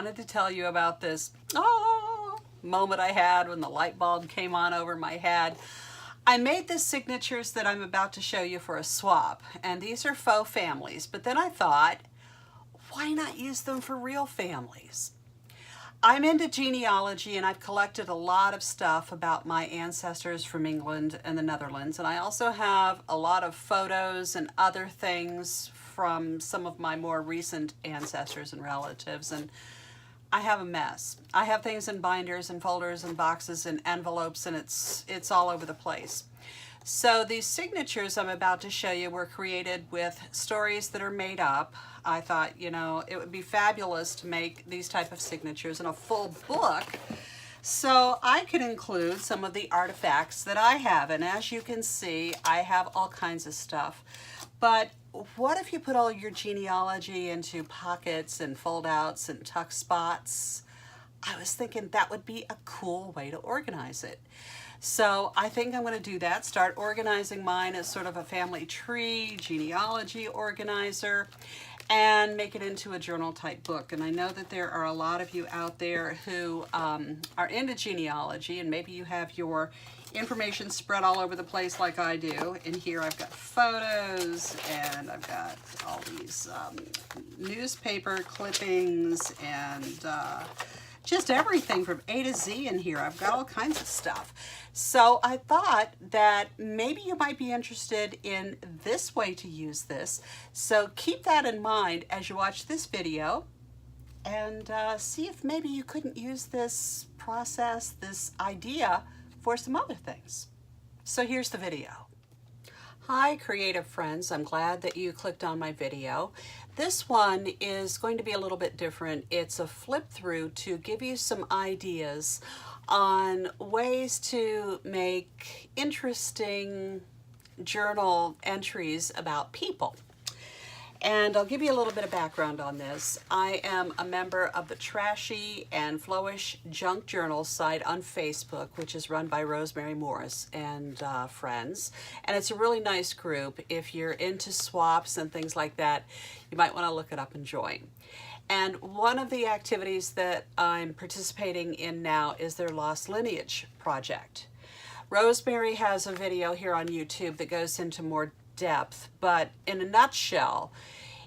wanted to tell you about this moment I had when the light bulb came on over my head. I made the signatures that I'm about to show you for a swap, and these are faux families, but then I thought, why not use them for real families? I'm into genealogy, and I've collected a lot of stuff about my ancestors from England and the Netherlands, and I also have a lot of photos and other things from some of my more recent ancestors and relatives, and I have a mess. I have things in binders and folders and boxes and envelopes, and it's all over the place. So these signatures I'm about to show you were created with stories that are made up. I thought, you know, it would be fabulous to make these type of signatures in a full book, so I could include some of the artifacts that I have. And as you can see, I have all kinds of stuff. But what if you put all your genealogy into pockets and fold outs and tuck spots? I was thinking that would be a cool way to organize it. So I think I'm going to do that, start organizing mine as sort of a family tree, genealogy organizer, and make it into a journal type book. And I know that there are a lot of you out there who are into genealogy, and maybe you have your information spread all over the place like I do. In here I've got photos, and I've got all these newspaper clippings, and just everything from A to Z in here. I've got all kinds of stuff. So I thought that maybe you might be interested in this way to use this. So keep that in mind as you watch this video, and see if maybe you couldn't use this process, this idea, for some other things. So here's the video. Hi creative friends, I'm glad that you clicked on my video. This one is going to be a little bit different. It's a flip through to give you some ideas on ways to make interesting journal entries about people. And I'll give you a little bit of background on this. I am a member of the Trashy and Flowish Junk Journal site on Facebook, which is run by Rosemary Morris and friends. And it's a really nice group. If you're into swaps and things like that, you might want to look it up and join. And one of the activities that I'm participating in now is their Lost Lineage project. Rosemary has a video here on YouTube that goes into more depth, but in a nutshell,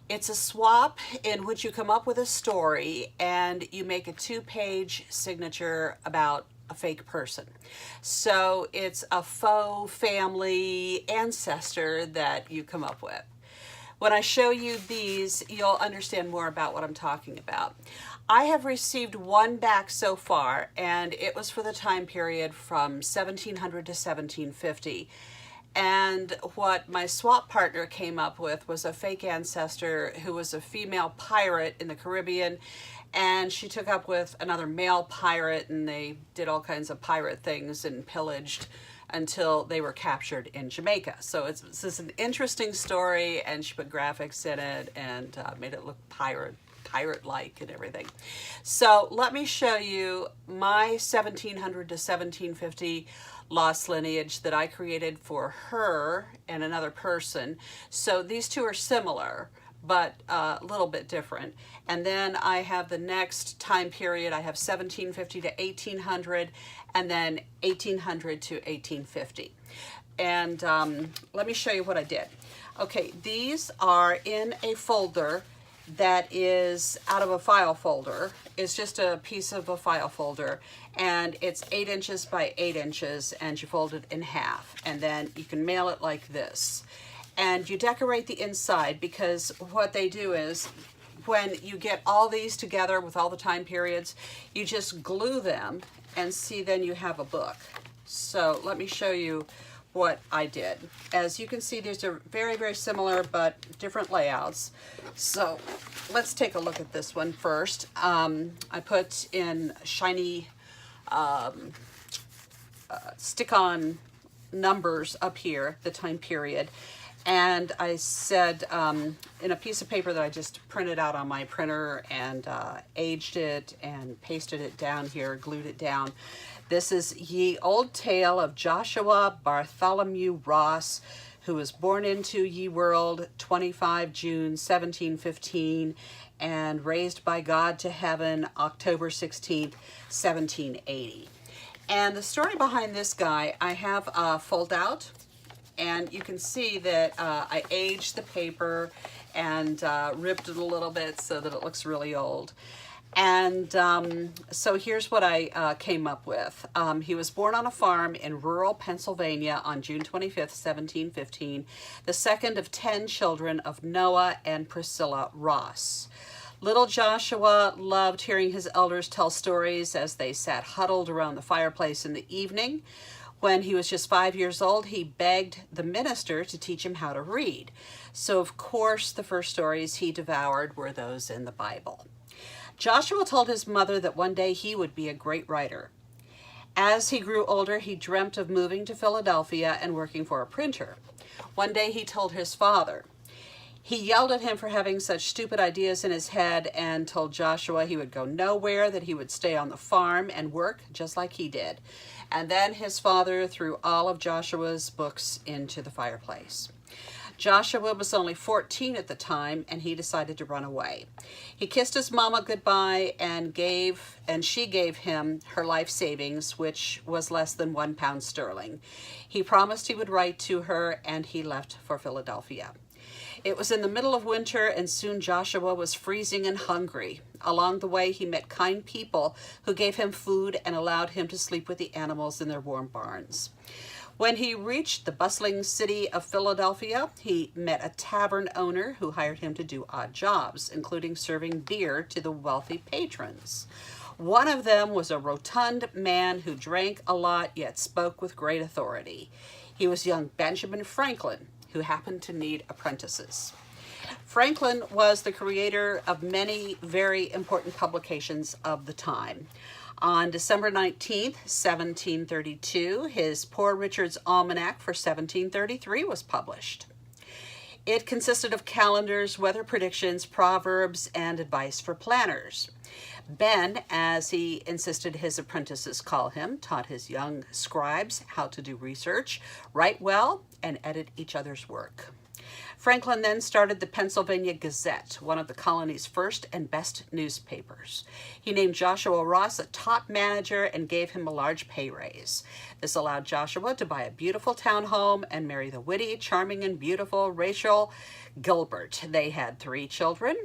it's a swap in which you come up with a story and you make a 2-page signature about a fake person. So it's a faux family ancestor that you come up with. When I show you these, you'll understand more about what I'm talking about. I have received one back so far, and it was for the time period from 1700 to 1750. And what my swap partner came up with was a fake ancestor who was a female pirate in the Caribbean, and she took up with another male pirate, and they did all kinds of pirate things and pillaged until they were captured in Jamaica. So this is an interesting story, and she put graphics in it and made it look pirate-like and everything. So let me show you my 1700 to 1750 Lost Lineage that I created for her and another person. So these two are similar, but a little bit different. And then I have the next time period. I have 1750 to 1800, and then 1800 to 1850. And let me show you what I did. Okay, these are in a folder that is out of a file folder. It's just a piece of a file folder, and it's 8 inches by 8 inches, and you fold it in half, and then you can mail it like this. And you decorate the inside, because what they do is when you get all these together with all the time periods, you just glue them, and see, then you have a book. So let me show you what I did. As you can see, these are very, very similar, but different layouts. So let's take a look at this one first. I put in shiny stick-on numbers up here, the time period. And I said in a piece of paper that I just printed out on my printer and aged it and pasted it down here, glued it down. This is Ye Old Tale of Joshua Bartholomew Ross, who was born into Ye World 25 June 1715 and raised by God to heaven October 16th, 1780. And the story behind this guy, I have fold out, and you can see that I aged the paper and ripped it a little bit so that it looks really old. And so here's what I came up with. He was born on a farm in rural Pennsylvania on June 25th, 1715, the second of 10 children of Noah and Priscilla Ross. Little Joshua loved hearing his elders tell stories as they sat huddled around the fireplace in the evening. When he was just 5 years old, he begged the minister to teach him how to read. So, of course, the first stories he devoured were those in the Bible. Joshua told his mother that one day he would be a great writer. As he grew older, he dreamt of moving to Philadelphia and working for a printer. One day he told his father. He yelled at him for having such stupid ideas in his head and told Joshua he would go nowhere, that he would stay on the farm and work just like he did. And then his father threw all of Joshua's books into the fireplace. Joshua was only 14 at the time, and he decided to run away. He kissed his mama goodbye and she gave him her life savings, which was less than £1 sterling. He promised he would write to her, and he left for Philadelphia. It was in the middle of winter, and soon Joshua was freezing and hungry. Along the way, he met kind people who gave him food and allowed him to sleep with the animals in their warm barns. When he reached the bustling city of Philadelphia, he met a tavern owner who hired him to do odd jobs, including serving beer to the wealthy patrons. One of them was a rotund man who drank a lot yet spoke with great authority. He was young Benjamin Franklin, who happened to need apprentices. Franklin was the creator of many very important publications of the time. On December 19th, 1732, his Poor Richard's Almanac for 1733 was published. It consisted of calendars, weather predictions, proverbs, and advice for planners. Ben, as he insisted his apprentices call him, taught his young scribes how to do research, write well, and edit each other's work. Franklin then started the Pennsylvania Gazette, one of the colony's first and best newspapers. He named Joshua Ross a top manager and gave him a large pay raise. This allowed Joshua to buy a beautiful town home and marry the witty, charming, and beautiful Rachel Gilbert. They had 3 children,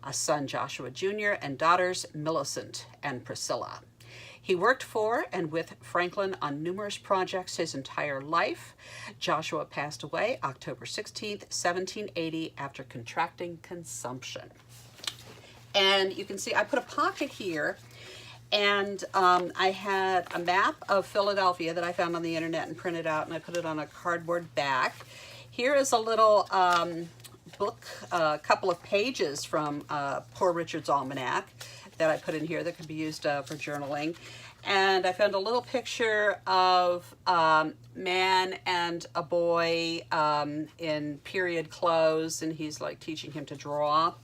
a son Joshua Jr. and daughters Millicent and Priscilla. He worked for and with Franklin on numerous projects his entire life. Joshua passed away October 16th, 1780, after contracting consumption. And you can see I put a pocket here, and I had a map of Philadelphia that I found on the internet and printed out, and I put it on a cardboard back. Here is a little book, a couple of pages from Poor Richard's Almanac that I put in here that could be used for journaling. And I found a little picture of man and a boy in period clothes, and he's like teaching him to draw.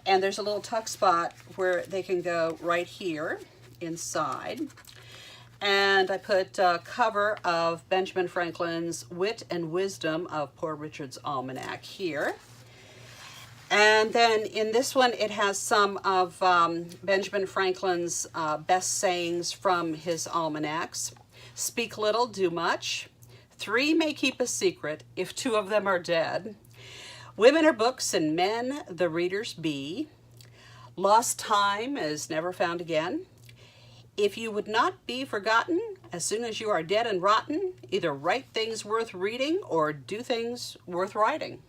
And there's a little tuck spot where they can go right here inside. And I put a cover of Benjamin Franklin's Wit and Wisdom of Poor Richard's Almanac here. And then in this one, it has some of Benjamin Franklin's best sayings from his almanacs. Speak little, do much. 3 may keep a secret if 2 of them are dead. Women are books and men the readers be. Lost time is never found again. If you would not be forgotten, as soon as you are dead and rotten, either write things worth reading or do things worth writing.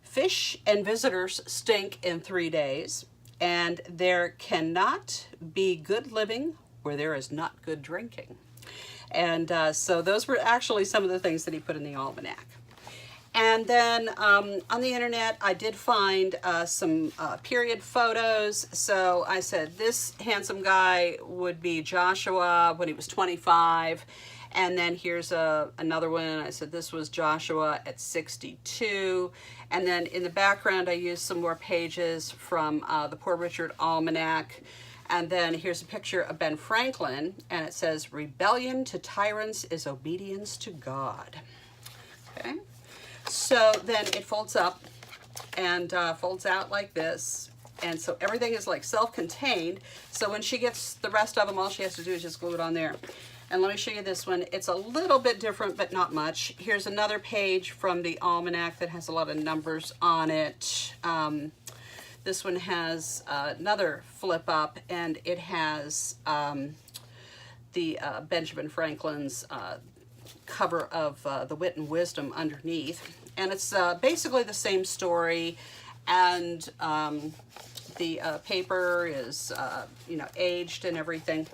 Fish and visitors stink in 3 days, and there cannot be good living where there is not good drinking. And so those were actually some of the things that he put in the almanac. And then on the internet, I did find some period photos. So I said this handsome guy would be Joshua when he was 25. And then here's another one. I said this was Joshua at 62. And then in the background, I used some more pages from the Poor Richard Almanac. And then here's a picture of Ben Franklin, and it says, "Rebellion to tyrants is obedience to God." Okay, so then it folds up and folds out like this. And so everything is like self-contained. So when she gets the rest of them, all she has to do is just glue it on there. And let me show you this one. It's a little bit different, but not much. Here's another page from the almanac that has a lot of numbers on it. This one has another flip up, and it has the Benjamin Franklin's cover of The Wit and Wisdom underneath. And it's basically the same story, and the paper is, you know, aged and everything.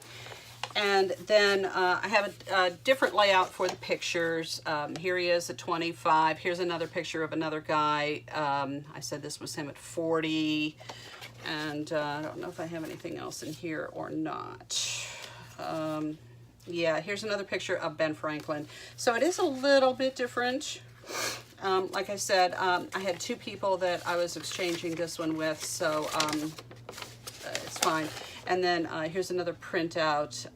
And then I have a different layout for the pictures. Here he is at 25. Here's another picture of another guy. I said this was him at 40. And I don't know if I have anything else in here or not. Yeah, here's another picture of Ben Franklin. So it is a little bit different. Like I said, I had two people that I was exchanging this one with, so it's fine. And then here's another printout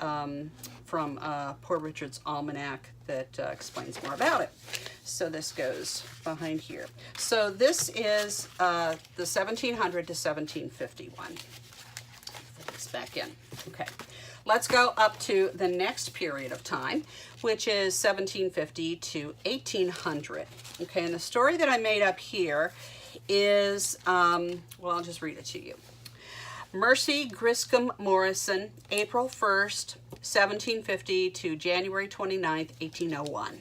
from Poor Richard's Almanac that explains more about it. So this goes behind here. So this is the 1700 to 1751. Put this back in. Okay. Let's go up to the next period of time, which is 1750 to 1800. Okay, and the story that I made up here is, well, I'll just read it to you. Mercy Griscom Morrison, April 1st, 1750 to January 29th, 1801.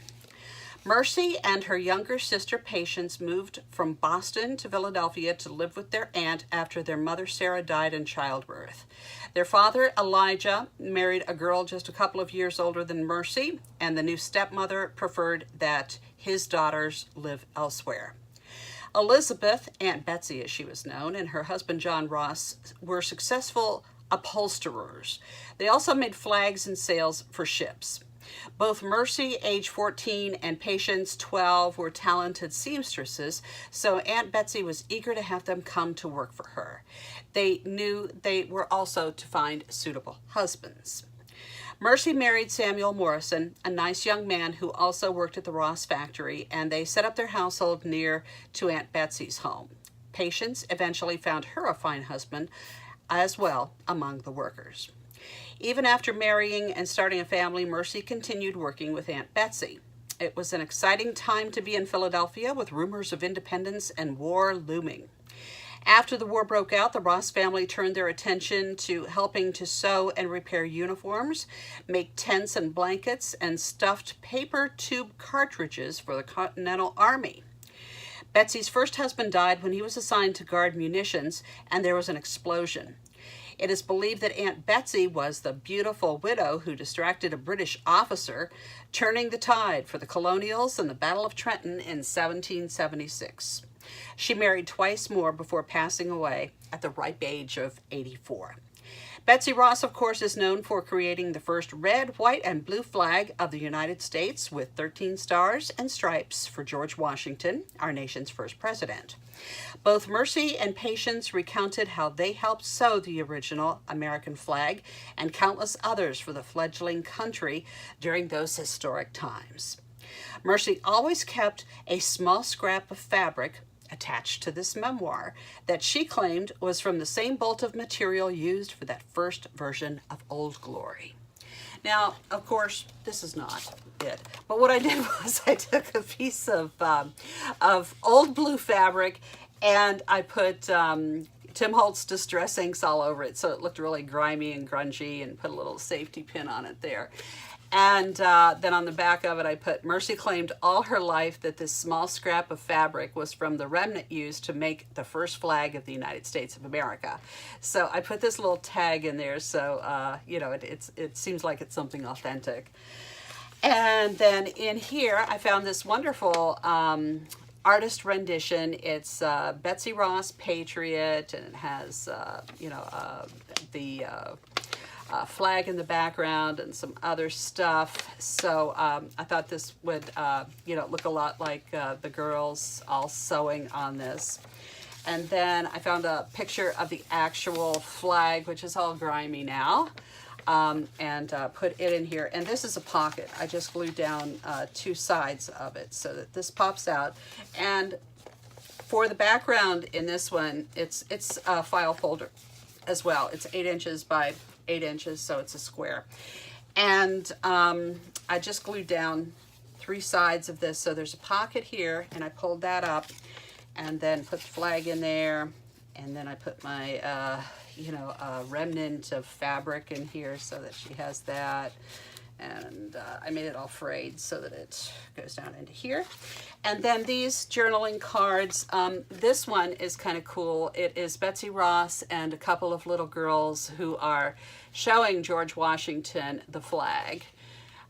Mercy and her younger sister Patience moved from Boston to Philadelphia to live with their aunt after their mother Sarah died in childbirth. Their father Elijah married a girl just a couple of years older than Mercy, and the new stepmother preferred that his daughters live elsewhere. Elizabeth, Aunt Betsy as she was known, and her husband John Ross were successful upholsterers. They also made flags and sails for ships. Both Mercy, age 14, and Patience, 12, were talented seamstresses, so Aunt Betsy was eager to have them come to work for her. They knew they were also to find suitable husbands. Mercy married Samuel Morrison, a nice young man who also worked at the Ross factory, and they set up their household near to Aunt Betsy's home. Patience eventually found her a fine husband as well among the workers. Even after marrying and starting a family, Mercy continued working with Aunt Betsy. It was an exciting time to be in Philadelphia with rumors of independence and war looming. After the war broke out, the Ross family turned their attention to helping to sew and repair uniforms, make tents and blankets, and stuffed paper tube cartridges for the Continental Army. Betsy's first husband died when he was assigned to guard munitions, and there was an explosion. It is believed that Aunt Betsy was the beautiful widow who distracted a British officer, turning the tide for the Colonials in the Battle of Trenton in 1776. She married twice more before passing away at the ripe age of 84. Betsy Ross, of course, is known for creating the first red, white, and blue flag of the United States with 13 stars and stripes for George Washington, our nation's first president. Both Mercy and Patience recounted how they helped sew the original American flag and countless others for the fledgling country during those historic times. Mercy always kept a small scrap of fabric attached to this memoir that she claimed was from the same bolt of material used for that first version of Old Glory. Now, of course, this is not it, but what I did was I took a piece of old blue fabric and I put Tim Holtz Distress Inks all over it, so it looked really grimy and grungy, and put a little safety pin on it there. And then on the back of it, I put, Mercy claimed all her life that this small scrap of fabric was from the remnant used to make the first flag of the United States of America. So I put this little tag in there, so, you know, it seems like it's something authentic. And then in here, I found this wonderful artist rendition. It's Betsy Ross Patriot, and it has, you know, the flag in the background and some other stuff. So I thought this would, you know, look a lot like the girls all sewing on this. And then I found a picture of the actual flag, which is all grimy now, and put it in here. And this is a pocket. I just glued down two sides of it so that this pops out. And For the background in this one, it's a file folder as well. It's 8 inches by 8 inches, so it's a square. And I just glued down 3 sides of this. So there's a pocket here, and I pulled that up and then put the flag in there. And then I put my, remnant of fabric in here so that she has that. And I made it all frayed so that it goes down into here. And then these journaling cards, this one is kind of cool. It is Betsy Ross and a couple of little girls who are showing George Washington the flag.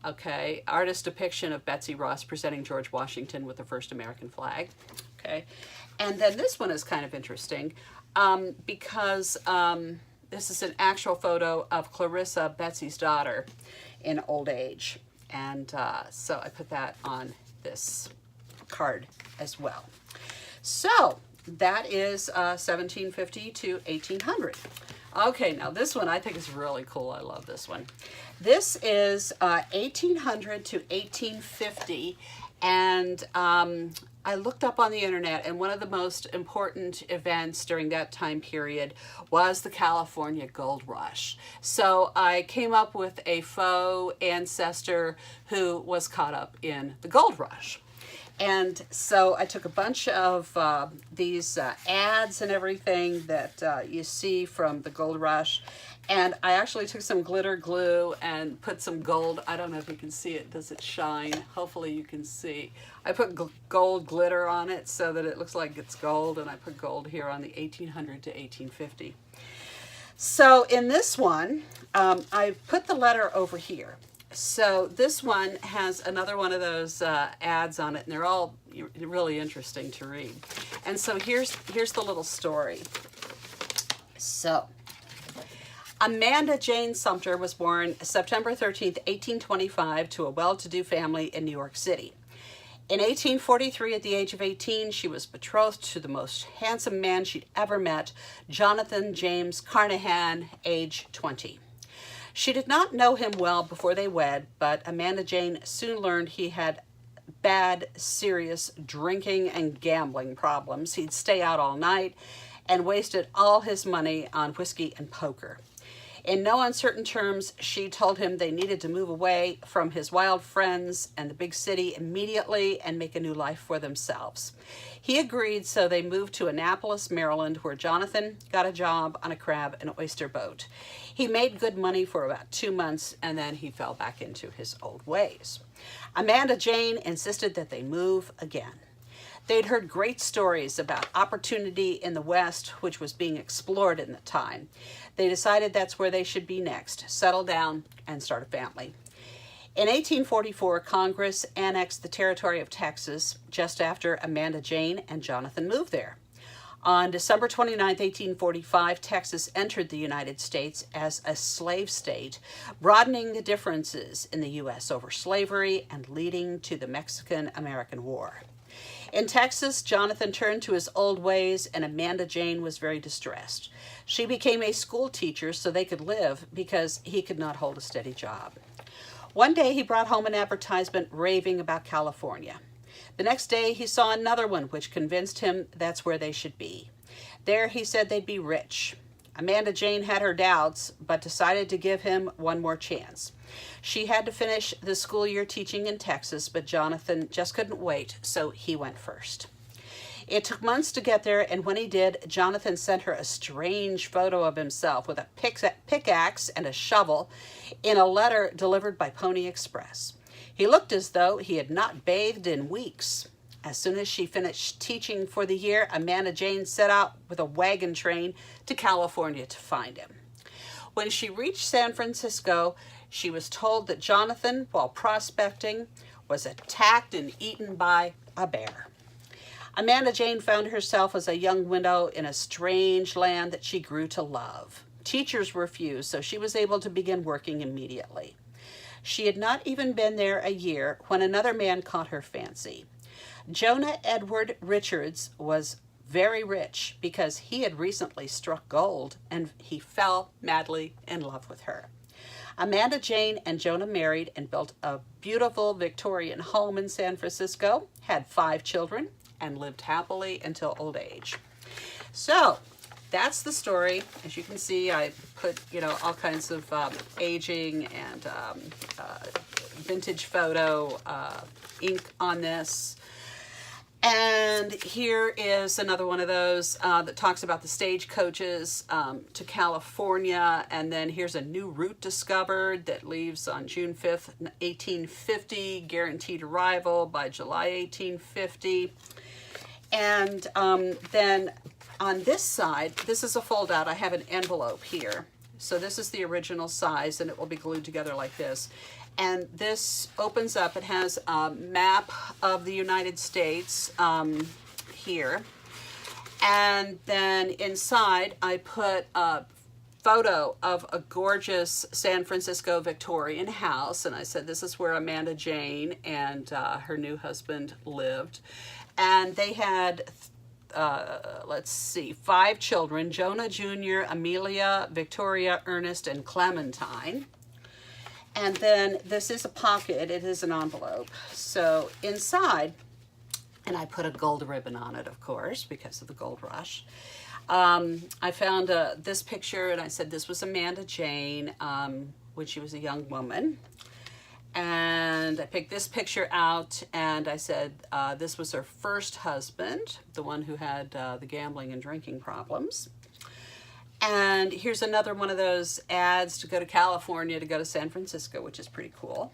Okay, artist depiction of Betsy Ross presenting George Washington with the first American flag. Okay, and then this one is kind of interesting because this is an actual photo of Clarissa, Betsy's daughter, in old age. And so I put that on this card as well. So that is 1750 to 1800. Okay, now this one I think is really cool. I love this one. This is 1800 to 1850, and I looked up on the internet, and one of the most important events during that time period was the California Gold Rush. So I came up with a faux ancestor who was caught up in the gold rush. And so I took a bunch of these ads and everything that you see from the gold rush, and I actually took some glitter glue and put some gold. I don't know if you can see it. Does it shine? Hopefully you can see. I put gold glitter on it so that it looks like it's gold, and I put gold here on the 1800 to 1850. So in this one, I put the letter over here. So this one has another one of those ads on it, and they're all really interesting to read. And so here's the little story. So Amanda Jane Sumter was born September 13th, 1825 to a well-to-do family in New York City. In 1843, at the age of 18, she was betrothed to the most handsome man she'd ever met, Jonathan James Carnahan, age 20. She did not know him well before they wed, but Amanda Jane soon learned he had bad, serious drinking and gambling problems. He'd stay out all night and wasted all his money on whiskey and poker. In no uncertain terms, she told him they needed to move away from his wild friends and the big city immediately and make a new life for themselves. He agreed, so they moved to Annapolis, Maryland, where Jonathan got a job on a crab and oyster boat. He made good money for about 2 months, and then he fell back into his old ways. Amanda Jane insisted that they move again. They'd heard great stories about opportunity in the West, which was being explored in the time. They decided that's where they should be next, settle down and start a family. In 1844, Congress annexed the territory of Texas just after Amanda Jane and Jonathan moved there. On December 29, 1845, Texas entered the United States as a slave state, broadening the differences in the U.S. over slavery and leading to the Mexican-American War. In Texas, Jonathan turned to his old ways, and Amanda Jane was very distressed. She became a school teacher so they could live because he could not hold a steady job. One day he brought home an advertisement raving about California. The next day he saw another one which convinced him that's where they should be. There he said they'd be rich. Amanda Jane had her doubts, but decided to give him one more chance. She had to finish the school year teaching in Texas, but Jonathan just couldn't wait, so he went first. It took months to get there, and when he did, Jonathan sent her a strange photo of himself with a pickaxe and a shovel in a letter delivered by Pony Express. He looked as though he had not bathed in weeks. As soon as she finished teaching for the year, Amanda Jane set out with a wagon train to California to find him. When she reached San Francisco, she was told that Jonathan, while prospecting, was attacked and eaten by a bear. Amanda Jane found herself as a young widow in a strange land that she grew to love. Teachers were few, so she was able to begin working immediately. She had not even been there a year when another man caught her fancy. Jonah Edward Richards was very rich because he had recently struck gold, and he fell madly in love with her. Amanda Jane and Jonah married and built a beautiful Victorian home in San Francisco, had 5 children, and lived happily until old age. So that's the story. As you can see, I put, you know, all kinds of aging and vintage photo ink on this. And here is another one of those that talks about the stagecoaches to California. And then here's a new route discovered that leaves on June 5th, 1850, guaranteed arrival by July 1850. And then on this side, this is a fold out. I have an envelope here. So this is the original size, and it will be glued together like this. And this opens up. It has a map of the United States here. And then inside, I put a photo of a gorgeous San Francisco Victorian house. And I said, this is where Amanda Jane and her new husband lived. And they had, let's see, 5 children: Jonah Jr., Amelia, Victoria, Ernest, and Clementine. And then this is a pocket. It is an envelope. So inside, and I put a gold ribbon on it, of course, because of the gold rush. I found this picture, and I said this was Amanda Jane when she was a young woman. And I picked this picture out, and I said this was her first husband, the one who had the gambling and drinking problems. And here's another one of those ads to go to California, to go to San Francisco, which is pretty cool.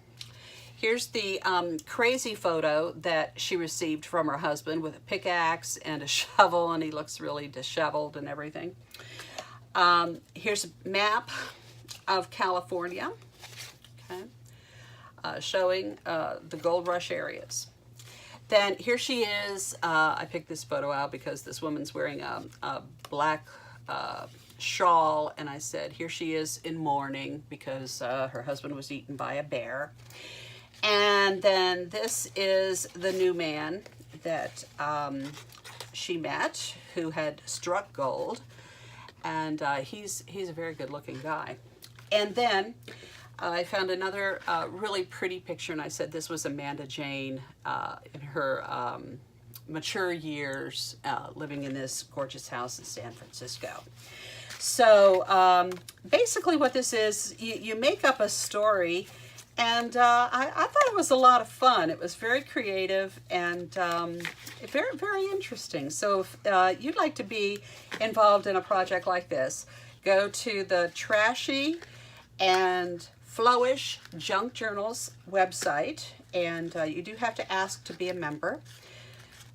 Here's the crazy photo that she received from her husband with a pickaxe and a shovel, and he looks really disheveled and everything. Here's a map of California, okay, showing the gold rush areas. Then here she is. I picked this photo out because this woman's wearing a black shawl, and I said here she is in mourning because her husband was eaten by a bear. And then this is the new man that she met, who had struck gold, and he's a very good looking guy. And then I found another really pretty picture, and I said this was Amanda Jane in her mature years living in this gorgeous house in San Francisco. So basically what this is, you make up a story, and I thought it was a lot of fun. It was very creative and very, very interesting. So if you'd like to be involved in a project like this, go to the Trashy and Flowish Junk Journals website, and you do have to ask to be a member,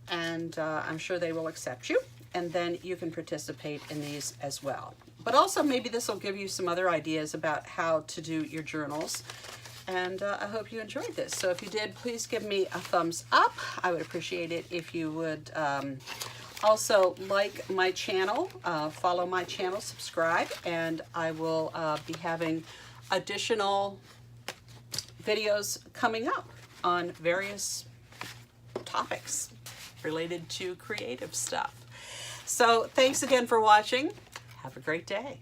and I'm sure they will accept you, and then you can participate in these as well. But also maybe this will give you some other ideas about how to do your journals, and I hope you enjoyed this. So if you did, please give me a thumbs up. I would appreciate it if you would also like my channel, follow my channel, subscribe, and I will be having additional videos coming up on various topics related to creative stuff. So thanks again for watching. Have a great day.